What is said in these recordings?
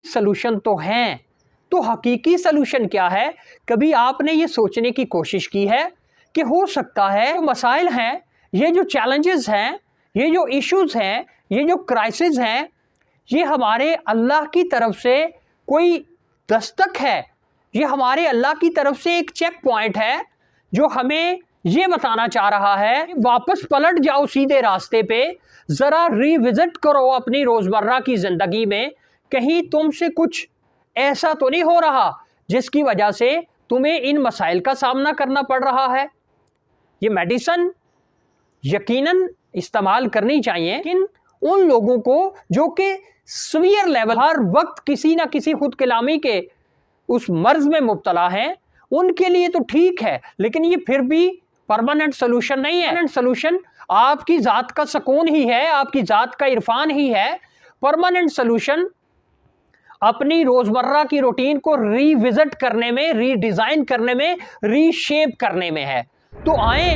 Solution तो हैं, तो हकीकी सलूशन क्या है? कभी आपने ये सोचने की कोशिश की है कि हो सकता है जो मसाइल हैं, ये जो चैलेंजेस हैं, ये जो इश्यूज हैं, ये जो क्राइसिस हैं, ये हमारे अल्लाह की तरफ से कोई दस्तक है, ये हमारे अल्लाह की तरफ से एक चेक पॉइंट है जो हमें ये बताना चाह रहा है वापस पलट जाओ सीधे रास्ते पे, ज़रा रिविजिट करो अपनी रोज़मर्रा की ज़िंदगी में, कहीं तुमसे कुछ ऐसा तो नहीं हो रहा जिसकी वजह से तुम्हें इन मसाइल का सामना करना पड़ रहा है। ये मेडिसिन यकीनन इस्तेमाल करनी चाहिए, लेकिन उन लोगों को जो कि सीवियर लेवल हर वक्त किसी ना किसी खुद कलामी के उस मर्ज में मुब्तला हैं, उनके लिए तो ठीक है, लेकिन ये फिर भी परमानेंट सोल्यूशन नहीं है। परमानेंट सोल्यूशन आपकी ज़ात का सुकून ही है, आपकी ज़ात का इरफान ही है। परमानेंट सोल्यूशन अपनी रोज़मर्रा की रूटीन को रीविजिट करने में, रीडिज़ाइन करने में, रीशेप करने में है। तो आए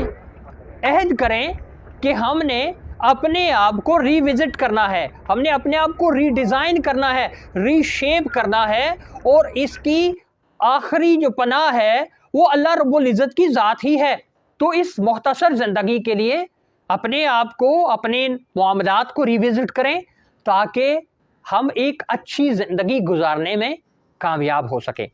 अहद करें कि हमने अपने आप को रिविजिट करना है, हमने अपने आप को रीडिज़ाइन करना है, रीशेप करना है, और इसकी आखिरी जो पनाह है वो अल्लाह रब्बुल इज़्ज़त की ज़ात ही है। तो इस मुख्तसर ज़िंदगी के लिए अपने आप को, अपने मामलात को रिविजिट करें ताकि हम एक अच्छी ज़िंदगी गुजारने में कामयाब हो सकें।